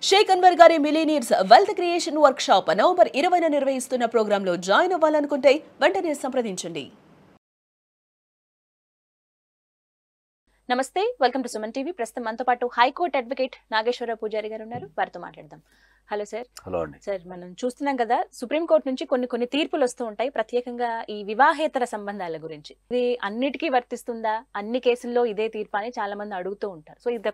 షేక్ అన్వర్ గారి millionaires wealth creation workshop November 20న నిర్వహిస్తున్న ప్రోగ్రాంలో జాయిన్ అవ్వాలనుకుంటే వెంటనే సంప్రదించండి. నమస్తే, వెల్కమ్ టు సుమన్ టీవీ. ప్రస్తుతం మనతో పాటు హైకోర్టు అడ్వకేట్ నాగేశ్వర పూజారి గారు ఉన్నారు. వారితో మాట్లాడదాం. Hello sir. హలో అండి. సార్, మనం చూస్తున్నాం కదా, సుప్రీంకోర్టు నుంచి కొన్ని తీర్పులు వస్తూ ఉంటాయి, ప్రత్యేకంగా ఈ వివాహేతర సంబంధాల గురించి. ఇది అన్నిటికీ వర్తిస్తుందా, అన్ని కేసుల్లో ఇదే తీర్పు అని చాలా మంది అడుగుతూ ఉంటారు. సో ఇది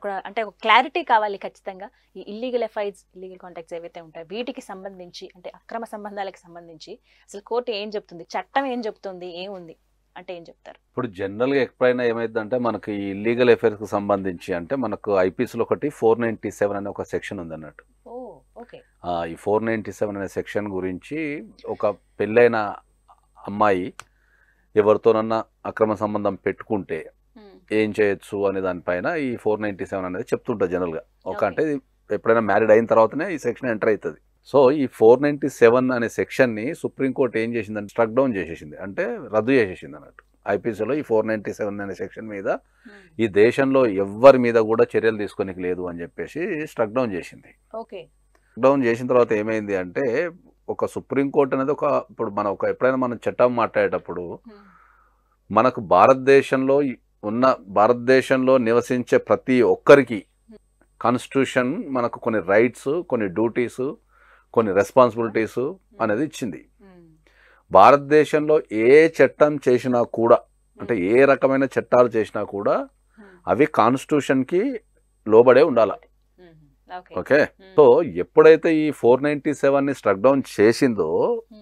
ఒక క్లారిటీ కావాలి ఖచ్చితంగా. ఈ ఇల్లీగల్ ఎఫైర్స్, ఇల్లీగల్ కాంటాక్ట్స్ ఏవైతే ఉంటాయో వీటికి సంబంధించి, అంటే అక్రమ సంబంధాలకు సంబంధించి అసలు కోర్టు ఏం చెప్తుంది, చట్టం ఏం చెప్తుంది, ఏముంది అంటే ఏం చెప్తారు? ఇప్పుడు జనరల్గా ఎప్పుడైనా ఏమైందంటే మనకి ఈ ఇల్లీగల్ అఫైర్స్కి సంబంధించి అంటే మనకు ఐపీసీలో ఒకటి 497 అనే ఒక సెక్షన్ ఉంది అన్నట్టు. ఈ 497 అనే సెక్షన్ గురించి ఒక పెళ్ళైన అమ్మాయి ఎవరితోనన్నా అక్రమ సంబంధం పెట్టుకుంటే ఏం చేయొచ్చు అనే దానిపైన ఈ 497 అనేది చెప్తుంటుంది జనరల్గా. అంటే ఎప్పుడైనా మ్యారీడ్ అయిన తర్వాతనే ఈ సెక్షన్ ఎంటర్ అవుతుంది. సో ఈ 497 అనే సెక్షన్ని సుప్రీంకోర్టు ఏం చేసిందంటే స్ట్రక్ డౌన్ చేసేసింది, అంటే రద్దు చేసేసింది అన్నట్టు. ఐపీసీలో ఈ 497 అనే సెక్షన్ మీద ఈ దేశంలో ఎవ్వరి మీద కూడా చర్యలు తీసుకోనికి లేదు అని చెప్పేసి స్ట్రక్ డౌన్ చేసింది. డౌన్ చేసిన తర్వాత ఏమైంది అంటే ఒక సుప్రీంకోర్టు అనేది ఇప్పుడు ఎప్పుడైనా మనం చట్టం మాట్లాడేటప్పుడు మనకు భారతదేశంలో నివసించే ప్రతి ఒక్కరికి కాన్స్టిట్యూషన్ మనకు కొన్ని రైట్స్, కొన్ని డ్యూటీస్, కొన్ని రెస్పాన్సిబిలిటీస్ అనేది ఇచ్చింది. భారతదేశంలో ఏ చట్టం చేసినా కూడా, అంటే ఏ రకమైన చట్టాలు చేసినా కూడా అవి కాన్స్టిట్యూషన్కి లోబడే ఉండాలి. ఓకే. సో ఎప్పుడైతే ఈ 497ని స్ట్రక్ డౌన్ చేసిందో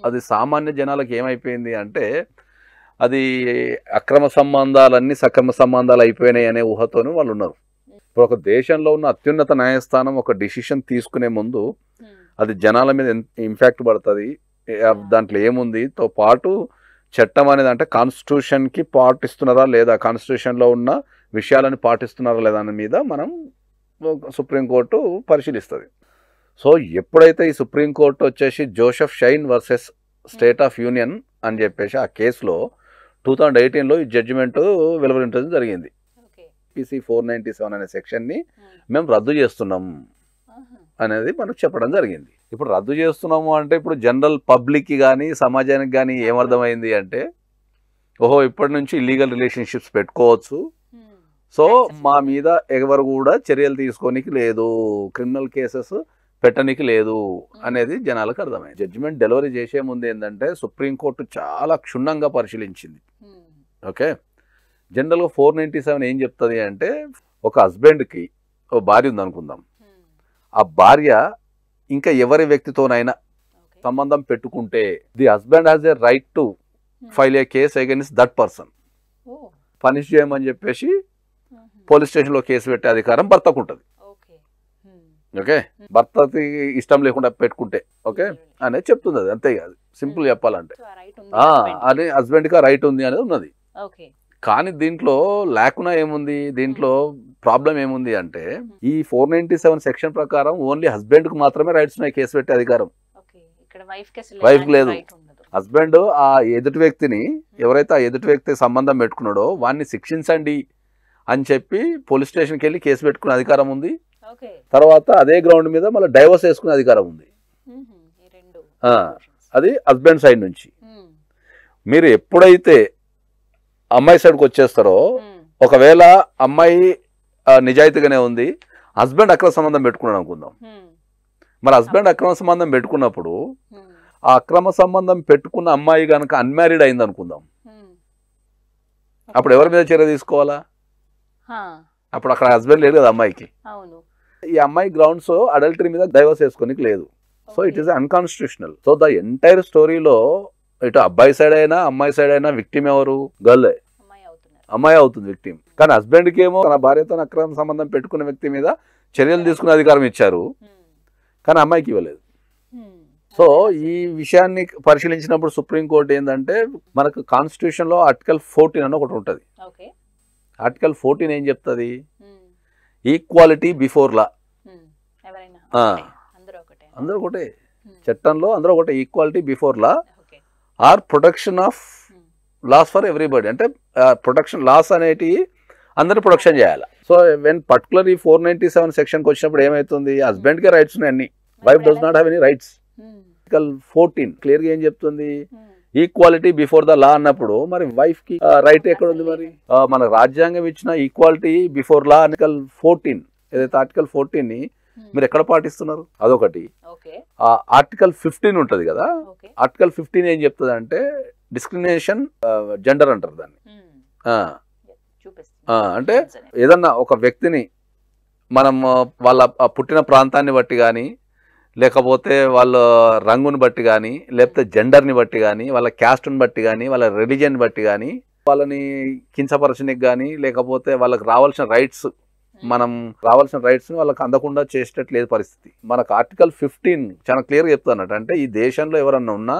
అది సామాన్య జనాలకు ఏమైపోయింది అంటే అది అక్రమ సంబంధాలన్నీ సక్రమ సంబంధాలు అయిపోయినాయి అనే ఊహతోనే వాళ్ళు ఉన్నారు. ఇప్పుడు ఒక దేశంలో ఉన్న అత్యున్నత న్యాయస్థానం ఒక డిసిషన్ తీసుకునే ముందు అది జనాల మీద ఇంపాక్ట్ పడుతుంది, దాంట్లో ఏముంది పాటు చట్టం అనేది అంటే కాన్స్టిట్యూషన్కి పాటిస్తున్నారా లేదా, కాన్స్టిట్యూషన్లో ఉన్న విషయాలను పాటిస్తున్నారా లేదా అనే మీద మనం సుప్రీంకోర్టు పరిశీలిస్తుంది. సో ఎప్పుడైతే ఈ సుప్రీంకోర్టు వచ్చేసి Joseph shine versus state of union అని చెప్పేసి ఆ కేసులో 2018లో ఈ జడ్జిమెంట్ వెలువరించడం జరిగింది. పీసీ 497 అనే సెక్షన్ని మేము రద్దు చేస్తున్నాం అనేది మనకు చెప్పడం జరిగింది. ఇప్పుడు రద్దు చేస్తున్నాము అంటే ఇప్పుడు జనరల్ పబ్లిక్కి కానీ సమాజానికి కానీ ఏమర్థమైంది అంటే ఓహో ఇప్పటి నుంచి ఇల్లీగల్ రిలేషన్షిప్స్ పెట్టుకోవచ్చు, సో మా మీద ఎవరు కూడా చర్యలు తీసుకోనికి లేదు, క్రిమినల్ కేసెస్ పెట్టడానికి లేదు అనేది జనాలకు అర్థమైంది. జడ్జిమెంట్ డెలివరీ చేసే ముందు ఏంటంటే సుప్రీంకోర్టు చాలా క్షుణ్ణంగా పరిశీలించింది. ఓకే. జనరల్గా 497 ఏం చెప్తుంది అంటే ఒక హస్బెండ్కి ఒక భార్య ఉంది అనుకుందాం, ఆ భార్య ఇంకా ఎవరి వ్యక్తితోనైనా సంబంధం పెట్టుకుంటే the husband has a right to file A case against that person. Punish చేయమని చెప్పేసి పోలీస్ స్టేషన్లో కేసు పెట్టే అధికారం భర్తకు ఉంటుంది. ఓకే. భర్తకి ఇష్టం లేకుండా పెట్టుకుంటే ఓకే అనేది చెప్తుంది. అది అంతే కాదు, సింపుల్ చెప్పాలంటే అది హస్బెండ్కి ఆ రైట్ ఉంది అనేది ఉన్నది. కానీ దీంట్లో లేకున్నా ఏముంది, దీంట్లో ప్రాబ్లం ఏముంది అంటే ఈ 497 సెక్షన్ ప్రకారం ఓన్లీ హస్బెండ్కి మాత్రమే రైట్స్ ఉన్నాయి కేసు పెట్టే అధికారం, వైఫ్కి లేదు. హస్బెండ్ ఆ ఎదుటి వ్యక్తిని ఎవరైతే ఆ ఎదుటి వ్యక్తి సంబంధం పెట్టుకున్నాడో వాడిని శిక్షించండి అని చెప్పి పోలీస్ స్టేషన్కి వెళ్ళి కేసు పెట్టుకునే అధికారం ఉంది. తర్వాత అదే గ్రౌండ్ మీద మళ్ళీ డైవర్స్ వేసుకునే అధికారం ఉంది. అది హస్బెండ్ సైడ్ నుంచి. మీరు ఎప్పుడైతే అమ్మాయి సైడ్కి వచ్చేస్తారో, ఒకవేళ అమ్మాయి నిజాయితీగానే ఉంది, హస్బెండ్ అక్రమ సంబంధం పెట్టుకున్నాడు అనుకుందాం. మరి హస్బెండ్ అక్రమ సంబంధం పెట్టుకున్నప్పుడు ఆ అక్రమ సంబంధం పెట్టుకున్న అమ్మాయి కనుక అన్మ్యారీడ్ అయింది అనుకుందాం, అప్పుడు ఎవరి మీద చర్య తీసుకోవాలా? అప్పుడు అక్కడ హస్బెండ్ లేదు కదా అమ్మాయికి. ఈ అమ్మాయి గ్రౌండ్స్ అడల్టరీ మీద డైవర్స్ వేసుకోనికి లేదు. So it is unconstitutional. So the entire స్టోరీలో ఇటు అబ్బాయి సైడ్ అయినా అమ్మాయి సైడ్ అయినా విక్టిమ్ ఎవరు? గర్లే, అమ్మాయి అవుతుంది విక్టిమ్. కానీ హస్బెండ్కి ఏమో తన భార్యతో అక్రమ సంబంధం పెట్టుకున్న వ్యక్తి మీద చర్యలు తీసుకునే అధికారం ఇచ్చారు, కానీ అమ్మాయికి ఇవ్వలేదు. సో ఈ విషయాన్ని పరిశీలించినప్పుడు సుప్రీంకోర్టు ఏంటంటే మనకు కాన్స్టిట్యూషన్లో ఆర్టికల్ 14 అని ఒకటి ఉంటుంది. ఆర్టికల్ 14 ఏం చెప్తుంది? Equality before law. అందరూ ఒకటే, చట్టంలో అందరూ ఒకటే, equality before law or protection of laws for everybody. అంటే ప్రొటెక్షన్ లాస్ అనేటివి అందరినీ ప్రొటెక్షన్ చేయాలి. సో సో వెన్ పర్టికులర్ ఈ 497 సెక్షన్కి వచ్చినప్పుడు ఏమవుతుంది, హస్బెండ్కే రైట్స్ ఉన్నాయి అన్ని, wife does not have any rights. 14 క్లియర్గా ఏం చెప్తుంది, ఈక్వాలిటీ బిఫోర్ ద లా అన్నప్పుడు మరి వైఫ్ కి రైట్ ఎక్కడ ఉంది? మరి మన రాజ్యాంగం ఇచ్చిన ఈక్వాలిటీ బిఫోర్ లా ఆర్టికల్ 14 ఏదైతే ఆర్టికల్ 14 ని మీరు ఎక్కడ పాటిస్తున్నారు? అదొకటి. ఆర్టికల్ 15 ఉంటది కదా, ఆర్టికల్ 15 ఏం చెప్తుంది అంటే డిస్క్రిమినేషన్ జెండర్ అంటారు దాన్ని. అంటే ఏదన్నా ఒక వ్యక్తిని మనం వాళ్ళ పుట్టిన ప్రాంతాన్ని బట్టి కానీ, లేకపోతే వాళ్ళ రంగుని బట్టి కానీ, లేకపోతే జెండర్ని బట్టి కానీ, వాళ్ళ క్యాస్ట్ని బట్టి కానీ, వాళ్ళ రిలీజియన్ బట్టి కానీ, వాళ్ళని కించపరచనికి కానీ, లేకపోతే వాళ్ళకి రావాల్సిన రైట్స్ వాళ్ళకి అందకుండా చేసేటట్లు లేదు పరిస్థితి. మనకు ఆర్టికల్ 15 చాలా క్లియర్గా చెప్తున్నట్టు, అంటే ఈ దేశంలో ఎవరన్నా ఉన్నా,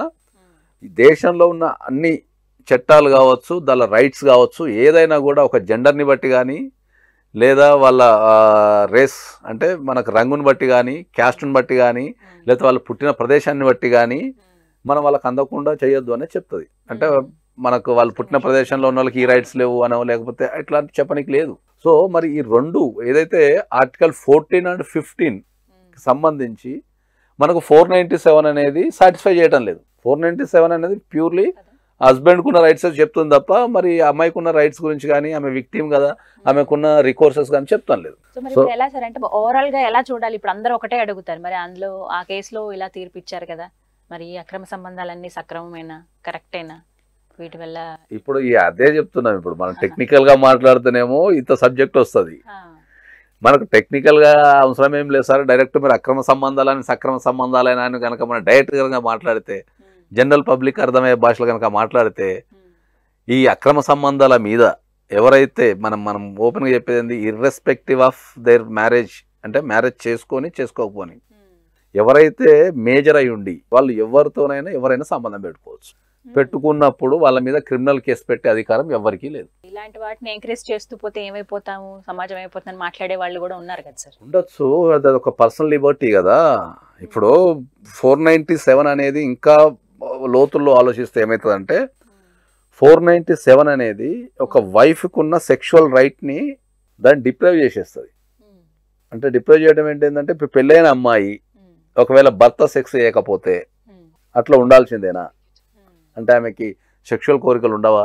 ఈ దేశంలో ఉన్న అన్ని చట్టాలు కావచ్చు, దాని రైట్స్ కావచ్చు, ఏదైనా కూడా ఒక జెండర్ని బట్టి కానీ, లేదా వాళ్ళ రేస్ అంటే మనకు రంగుని బట్టి కానీ, క్యాస్ట్ని బట్టి కానీ, లేదా వాళ్ళు పుట్టిన ప్రదేశాన్ని బట్టి కానీ మనం వాళ్ళకి అందకుండా చేయొద్దు అనేది చెప్తుంది. అంటే మనకు వాళ్ళు పుట్టిన ప్రదేశంలో ఉన్న వాళ్ళకి ఈ రైట్స్ లేవు అనో, లేకపోతే ఇట్లాంటి చెప్పడానికి లేదు. సో మరి ఈ రెండు ఏదైతే ఆర్టికల్ 14 అండ్ 15 సంబంధించి మనకు 497 అనేది సాటిస్ఫై చేయడం లేదు. 497 అనేది ప్యూర్లీ హస్బెండ్కు ఉన్న రైట్స్ చెప్తుంది తప్ప మరి అమ్మాయికి ఉన్న రైట్స్ గురించి కానీ, ఆమె విక్టిమ్ కదా, ఆమెకున్న రికోర్సెస్ కానీ చెప్తాను లేదు. సో ఎలా సార్ అంటే ఓవరాల్ గా ఎలా చూడాలి? ఇప్పుడు అందరూ ఒకటే అడుగుతారు, మరి అందులో ఆ కేసులో ఇలా తీర్పు ఇచ్చారు కదా, మరి అక్రమ సంబంధాలన్నీ సక్రమమేనా, కరెక్టేనా, వీటి వల్ల ఇప్పుడు అదే చెప్తున్నాం. ఇప్పుడు మనం టెక్నికల్ గా మాట్లాడుతూనేమో ఇంత సబ్జెక్ట్ వస్తుంది, మనకు టెక్నికల్ గా అవసరం ఏం లేదు సార్. డైరెక్ట్ మీరు అక్రమ సంబంధాలని సక్రమ సంబంధాలైనా అని కనుక మనం డైరెక్ట్ గా మాట్లాడితే, జనరల్ పబ్లిక్ అర్థమయ్యే భాషలో కనుక మాట్లాడితే, ఈ అక్రమ సంబంధాల మీద ఎవరైతే మనం ఓపెన్గా చెప్పేది ఇర్రెస్పెక్టివ్ ఆఫ్ దేర్ మ్యారేజ్, అంటే మ్యారేజ్ చేసుకొని చేసుకోకపోని ఎవరైతే మేజర్ అయి ఉండి వాళ్ళు ఎవరితోనైనా ఎవరైనా సంబంధం పెట్టుకోవచ్చు. పెట్టుకున్నప్పుడు వాళ్ళ మీద క్రిమినల్ కేసు పెట్టే అధికారం ఎవరికీ లేదు. ఇలాంటి వాటిని ఎంకరేజ్ చేస్తూ పోతే ఏమైపోతాము, సమాజం అయిపోతుందని మాట్లాడే వాళ్ళు కూడా ఉన్నారు కదా సార్. ఉండొచ్చు, అది ఒక పర్సనల్ లిబర్టీ కదా. ఇప్పుడు 497 అనేది ఇంకా లోతుల్లో ఆలోచిస్తే ఏమవుతుందంటే, 497 అనేది ఒక వైఫ్కి ఉన్న సెక్షువల్ రైట్ని దాన్ని డిప్రైవ్ చేసేస్తుంది. అంటే డిప్రైవ్ చేయడం ఏంటంటే, ఇప్పుడు పెళ్ళైన అమ్మాయి ఒకవేళ భర్త సెక్స్ చేయకపోతే అట్లా ఉండాల్సిందేనా? అంటే ఆమెకి సెక్షువల్ కోరికలు ఉండవా?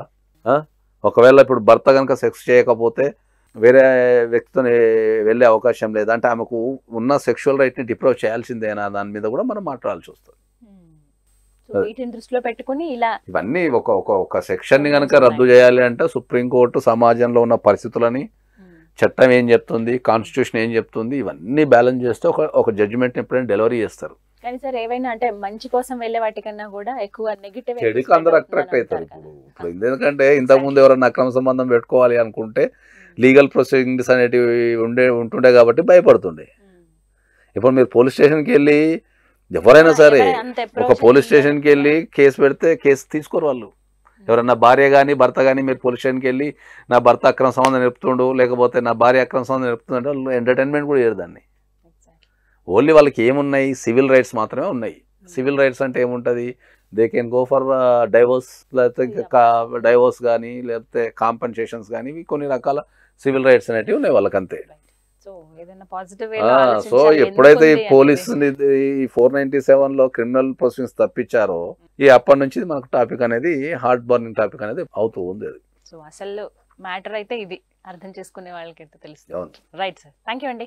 ఒకవేళ ఇప్పుడు భర్త కనుక సెక్స్ చేయకపోతే వేరే వ్యక్తితో వెళ్ళే అవకాశం లేదా? అంటే ఆమెకు ఉన్న సెక్షువల్ రైట్ని డిప్రైవ్ చేయాల్సిందేనా? దాని మీద కూడా మనం మాట్లాడాల్సి వస్తుంది. దృష్టిలో పెట్టుకుని ఇలా ఇవన్నీ ఒక సెక్షన్ ని కనుక రద్దు చేయాలి అంటే సుప్రీంకోర్టు సమాజంలో ఉన్న పరిస్థితులని, చట్టం ఏం చెప్తుంది, కాన్స్టిట్యూషన్ ఏం చెప్తుంది, ఇవన్నీ బ్యాలెన్స్ చేస్తే ఒక జడ్జిమెంట్ ఎప్పుడైనా డెలివరీ చేస్తారు. కానీ సార్ ఏవైనా అంటే మంచి కోసం వెళ్ళే వాటికన్నా కూడా ఎక్కువ నెగిటివ్ చెడుకు అందరూ అట్రాక్ట్ అవుతారు. ఇప్పుడు ఎందుకంటే ఇంతకుముందు ఎవరైనా అక్రమ సంబంధం పెట్టుకోవాలి అనుకుంటే లీగల్ ప్రొసీడింగ్స్ అనేటివి ఉంటుండే కాబట్టి భయపడుతుండే. ఇప్పుడు మీరు పోలీస్ స్టేషన్కి వెళ్ళి ఎవరైనా సరే ఒక పోలీస్ స్టేషన్కి వెళ్ళి కేసు పెడితే కేసు తీసుకోరు వాళ్ళు. ఎవరన్నా భార్య కానీ భర్త కానీ మీరు పోలీస్ స్టేషన్కి వెళ్ళి నా భర్త అక్రమ సంబంధం నిలుపుతుండు, లేకపోతే నా భార్య అక్రమ సంబంధం నిలుపుతుందంటే వాళ్ళు ఎంటర్టైన్మెంట్ కూడా చేయరు దాన్ని. ఓన్లీ వాళ్ళకి ఏమున్నాయి, సివిల్ రైట్స్ మాత్రమే ఉన్నాయి. సివిల్ రైట్స్ అంటే ఏముంటుంది, they can go for divorce, లేకపోతే డైవోర్స్ కానీ, లేకపోతే కాంపెన్సేషన్స్ కానీ, ఇవి కొన్ని రకాల సివిల్ రైట్స్ అనేటివి ఉన్నాయి వాళ్ళకి, అంతే. సో ఎప్పుడైతే ఈ పోలీసు ఈ 497లో క్రిమినల్ ప్రొసీడింగ్స్ తప్పించారో అప్పటి నుంచి మనకు టాపిక్ అనేది హార్ట్ బర్నింగ్ టాపిక్ అనేది అవుతూ ఉంది. అది సో అసలు మ్యాటర్ అయితే ఇది అర్థం చేసుకునే వాళ్ళకి తెలుస్తుంది. రైట్ సార్, థ్యాంక్ యూ అండి.